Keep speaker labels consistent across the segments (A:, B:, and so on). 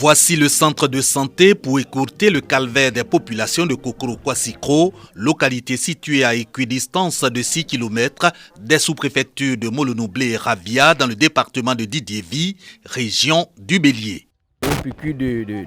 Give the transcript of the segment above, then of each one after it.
A: Voici le centre de santé pour écourter le calvaire des populations de Kokoro-Kwassikro, localité située à équidistance de 6 km des sous-préfectures de Molonoblé et Ravia dans le département de Didiévi, région du Bélier.
B: Une piqûre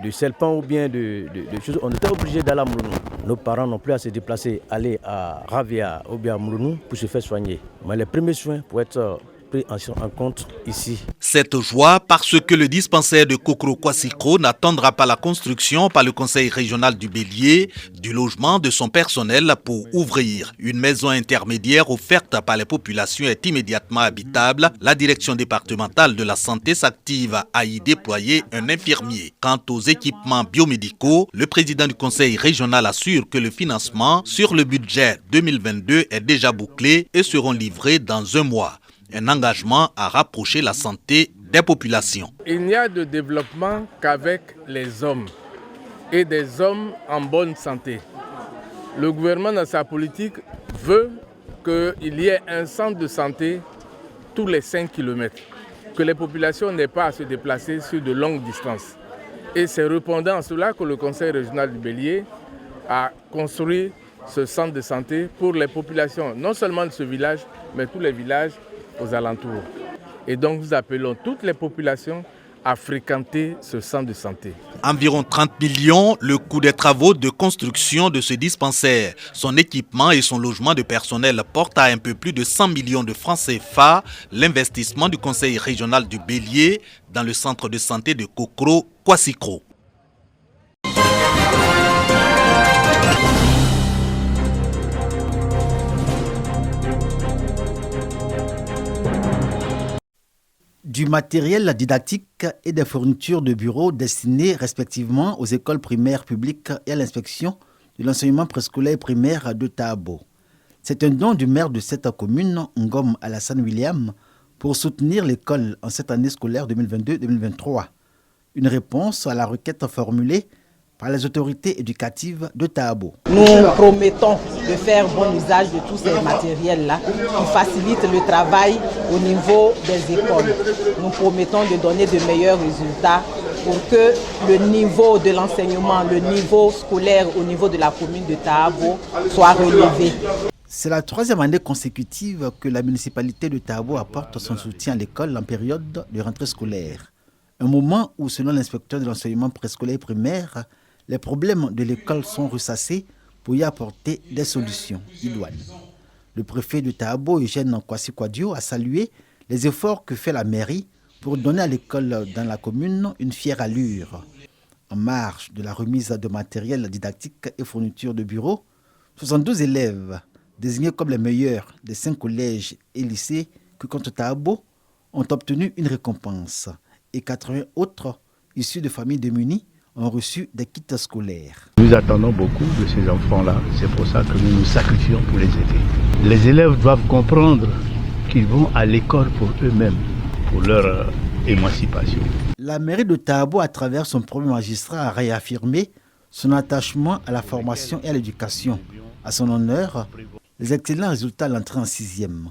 B: de serpent ou bien de choses, on était obligé d'aller à Moulounou. Nos parents n'ont plus à se déplacer, aller à Ravia ou bien à Moulounou pour se faire soigner. Mais les premiers soins pour être pris en compte ici.
A: Cette joie parce que le dispensaire de Kokoro-Kwassikro n'attendra pas la construction par le conseil régional du Bélier du logement de son personnel pour ouvrir. Une maison intermédiaire offerte par les populations est immédiatement habitable. La direction départementale de la santé s'active à y déployer un infirmier. Quant aux équipements biomédicaux, le président du conseil régional assure que le financement sur le budget 2022 est déjà bouclé et seront livrés dans un mois. Un engagement à rapprocher la santé des populations.
C: Il n'y a de développement qu'avec les hommes et des hommes en bonne santé. Le gouvernement dans sa politique veut qu'il y ait un centre de santé tous les 5 km, que les populations n'aient pas à se déplacer sur de longues distances. Et c'est répondant à cela que le conseil régional du Bélier a construit ce centre de santé pour les populations, non seulement de ce village, mais tous les villages aux alentours. Et donc nous appelons toutes les populations à fréquenter ce centre de santé.
A: Environ 30 millions, le coût des travaux de construction de ce dispensaire. Son équipement et son logement de personnel portent à un peu plus de 100 millions de francs CFA l'investissement du conseil régional du Bélier dans le centre de santé de Kokoro-Kwassikro.
D: Du matériel didactique et des fournitures de bureaux destinés respectivement aux écoles primaires publiques et à l'inspection de l'enseignement préscolaire primaire de Tahabo. C'est un don du maire de cette commune, Ngom Alassane William, pour soutenir l'école en cette année scolaire 2022-2023. Une réponse à la requête formulée par les autorités éducatives de Tahabo.
E: Nous promettons de faire bon usage de tous ces matériels-là qui facilitent le travail au niveau des écoles. Nous promettons de donner de meilleurs résultats pour que le niveau de l'enseignement, le niveau scolaire au niveau de la commune de Tahabo soit relevé.
D: C'est la 3e année consécutive que la municipalité de Tahabo apporte son soutien à l'école en période de rentrée scolaire. Un moment où, selon l'inspecteur de l'enseignement préscolaire primaire, les problèmes de l'école sont ressassés pour y apporter des solutions idoines. Le préfet de Tahabo, Eugène Kwasi-Kwadio, a salué les efforts que fait la mairie pour donner à l'école dans la commune une fière allure. En marge de la remise de matériel didactique et fournitures de bureaux, 72 élèves, désignés comme les meilleurs des 5 collèges et lycées que compte Tahabo, ont obtenu une récompense et 80 autres, issus de familles démunies, ont reçu des kits scolaires.
F: Nous attendons beaucoup de ces enfants-là, c'est pour ça que nous nous sacrifions pour les aider. Les élèves doivent comprendre qu'ils vont à l'école pour eux-mêmes, pour leur émancipation.
D: La mairie de Tahabo, à travers son premier magistrat, a réaffirmé son attachement à la formation et à l'éducation. À son honneur, les excellents résultats à l'entrée en 6e.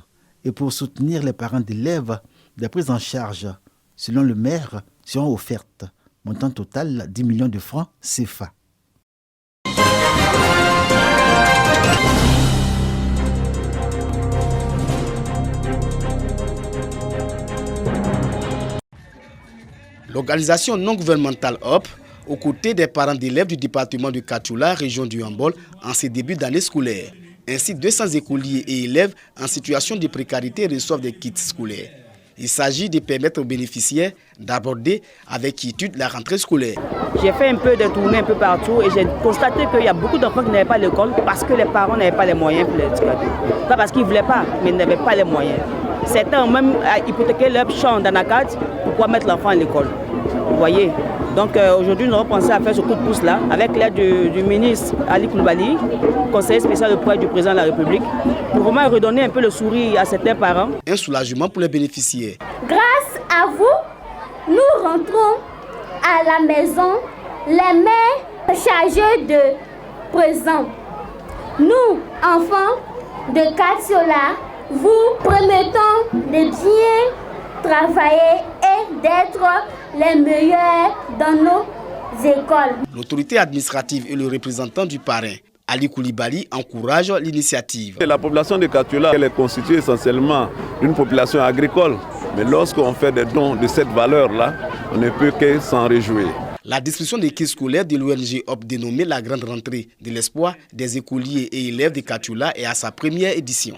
D: Et pour soutenir les parents d'élèves, des prises en charge, selon le maire, seront offertes. Montant total 10 millions de francs CFA.
G: L'organisation non gouvernementale HOP, aux côtés des parents d'élèves du département de Katoula, région du Hambol, en ces débuts d'année scolaire. Ainsi, 200 écoliers et élèves en situation de précarité reçoivent des kits scolaires. Il s'agit de permettre aux bénéficiaires d'aborder avec quiétude la rentrée scolaire.
E: J'ai fait un peu de tournée un peu partout et j'ai constaté qu'il y a beaucoup d'enfants qui n'avaient pas l'école parce que les parents n'avaient pas les moyens pour l'éduquer. Pas parce qu'ils ne voulaient pas, mais ils n'avaient pas les moyens. Certains ont même hypothéqué leur champ d'anacat pour pouvoir mettre l'enfant à l'école. Vous voyez. Donc aujourd'hui, nous avons pensé à faire ce coup de pouce-là avec l'aide du ministre Ali Koulibaly, conseiller spécial auprès du président de la République, pour vraiment redonner un peu le sourire à certains parents.
G: Un soulagement pour les bénéficiaires.
H: Grâce à vous, nous rentrons à la maison les mains chargées de présents. Nous, enfants de Katiola, vous promettons de bien travailler et d'être les meilleurs dans nos écoles.
G: L'autorité administrative et le représentant du parrain, Ali Koulibaly, encouragent l'initiative.
I: La population de Katoula, elle est constituée essentiellement d'une population agricole. Mais lorsqu'on fait des dons de cette valeur-là, on ne peut que s'en réjouir.
G: La distribution des kits scolaires de l'ONG HOP dénommée la Grande Rentrée de l'Espoir des écoliers et élèves de Katoula est à sa première édition.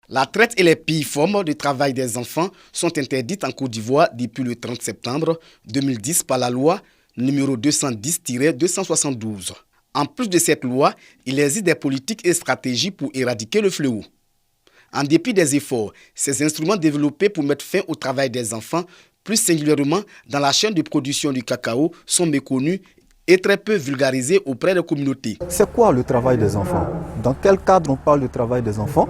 G: La traite et les pires formes de travail des enfants sont interdites en Côte d'Ivoire depuis le 30 septembre 2010 par la loi numéro 210-272. En plus de cette loi, il existe des politiques et stratégies pour éradiquer le fléau. En dépit des efforts, ces instruments développés pour mettre fin au travail des enfants, plus singulièrement dans la chaîne de production du cacao, sont méconnus et très peu vulgarisés auprès des communautés.
J: C'est quoi le travail des enfants? Dans quel cadre on parle du travail des enfants?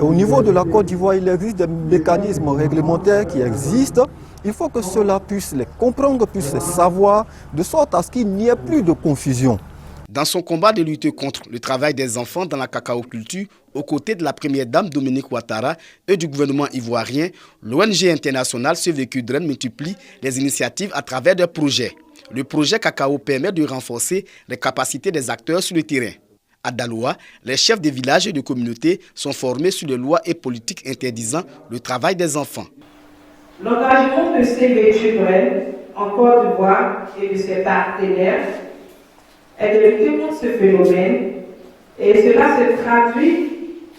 J: Et au niveau de la Côte d'Ivoire, il existe des mécanismes réglementaires qui existent. Il faut que ceux-là puissent les comprendre, puissent les savoir, de sorte à ce qu'il n'y ait plus de confusion.
G: Dans son combat de lutte contre le travail des enfants dans la cacaoculture, aux côtés de la première dame Dominique Ouattara et du gouvernement ivoirien, l'ONG internationale Save the Children multiplie les initiatives à travers des projets. Le projet Cacao permet de renforcer les capacités des acteurs sur le terrain. À Daloa, les chefs des villages et de communautés sont formés sur les lois et politiques interdisant le travail des enfants.
K: L'engagement de Save the Children en Côte d'Ivoire et de ses partenaires est de lutter contre ce phénomène et cela se traduit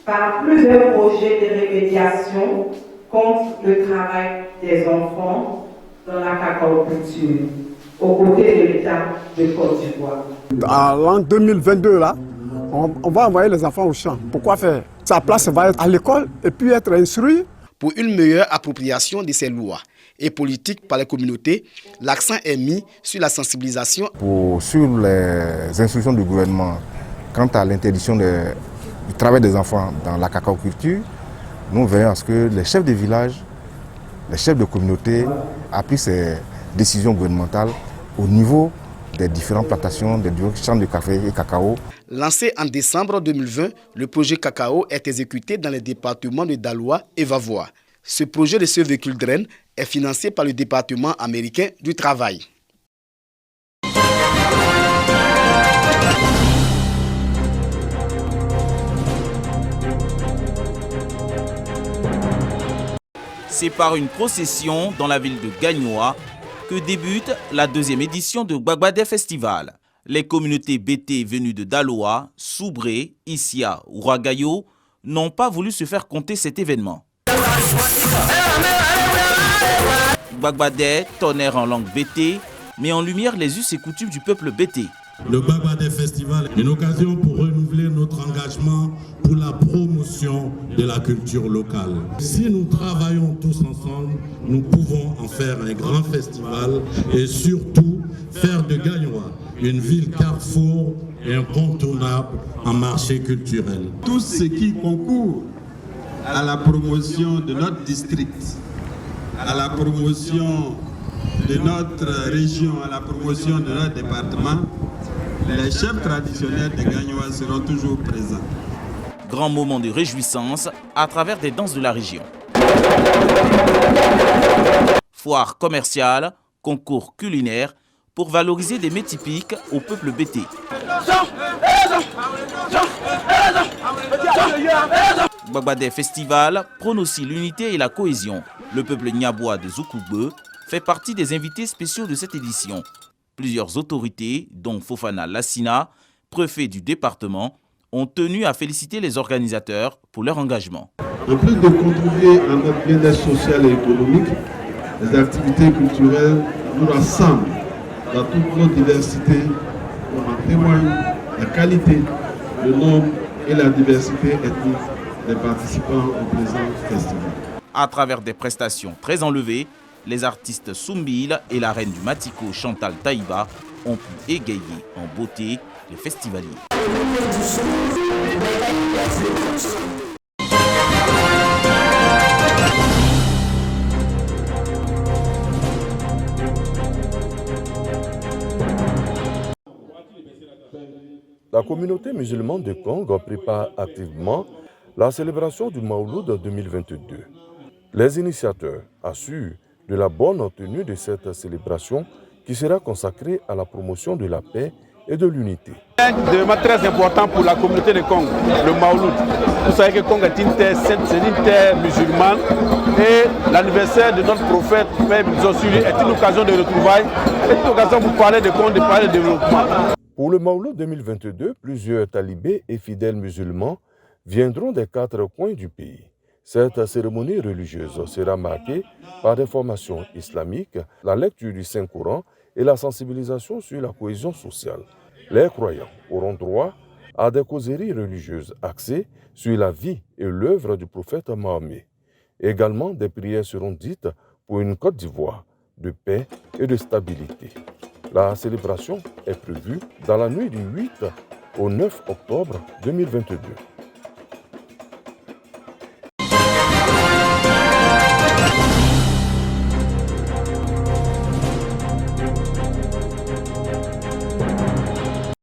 K: par plusieurs projets de rémédiation contre le travail des enfants dans la cacaoculture aux côtés de l'État de Côte d'Ivoire.
L: À l'an 2022, là, on va envoyer les enfants au champ. Pourquoi faire? Sa place va être à l'école et puis être instruit.
G: Pour une meilleure appropriation de ces lois et politiques par les communautés, l'accent est mis sur la sensibilisation.
M: Sur les instructions du gouvernement quant à l'interdiction du travail des enfants dans la cacaoculture, nous veillons à ce que les chefs de village, les chefs de communauté appliquent ces décisions gouvernementales au niveau des différentes plantations, des champs de café et cacao.
G: Lancé en décembre 2020, le projet Cacao est exécuté dans les départements de Daloa et Vavois. Ce projet de Save the Children est financé par le département américain du travail.
A: C'est par une procession dans la ville de Gagnoa que débute la deuxième édition du Gbagbadé Festival. Les communautés BT venues de Daloa, Soubré, Issia ou Ragayo n'ont pas voulu se faire compter cet événement. Gbagbadé, tonnerre en langue BT, met en lumière les us et coutumes du peuple BT.
N: Le Gbagbadé Festival est une occasion pour renouveler notre engagement pour la promotion de la culture locale. Si nous travaillons tous ensemble, nous pouvons en faire un grand festival et surtout faire de Gagnoa une ville carrefour et incontournable en marché culturel.
O: Tout ce qui concourt à la promotion de notre district, à la promotion de notre région, à la promotion de notre département, les chefs traditionnels de Gagnoa seront toujours présents.
A: Grand moment de réjouissance à travers des danses de la région. Foire commerciale, concours culinaire pour valoriser des mets typiques au peuple BT. Gbagbadé Festival prône aussi l'unité et la cohésion. Le peuple Nyaboua de Zoukougbe fait partie des invités spéciaux de cette édition. Plusieurs autorités, dont Fofana Lassina, préfet du département, ont tenu à féliciter les organisateurs pour leur engagement.
N: En plus de contribuer à notre bien-être social et économique, les activités culturelles nous rassemblent dans toute notre diversité. On en témoigne la qualité, le nombre et la diversité ethnique des participants au présent festival.
A: À travers des prestations très enlevées, les artistes Soumbil et la reine du Matiko Chantal Taïba ont pu égayer en beauté les festivaliers.
P: La communauté musulmane de Congo prépare activement la célébration du Maouloud 2022. Les initiateurs assurent de la bonne tenue de cette célébration qui sera consacrée à la promotion de la paix et de l'unité.
Q: Un événement très important pour la communauté de Congo, le Maouloud. Vous savez que Congo est une terre sainte, c'est une terre musulmane et l'anniversaire de notre prophète, Père Bisosuri, est une occasion de retrouvailles, est une occasion pour parler de Congo, de parler de développement.
P: Pour le Maouloud 2022, plusieurs talibés et fidèles musulmans viendront des 4 coins du pays. Cette cérémonie religieuse sera marquée par des formations islamiques, la lecture du Saint-Coran et la sensibilisation sur la cohésion sociale. Les croyants auront droit à des causeries religieuses axées sur la vie et l'œuvre du prophète Mahomet. Également, des prières seront dites pour une Côte d'Ivoire de paix et de stabilité. La célébration est prévue dans la nuit du 8 au 9 octobre 2022.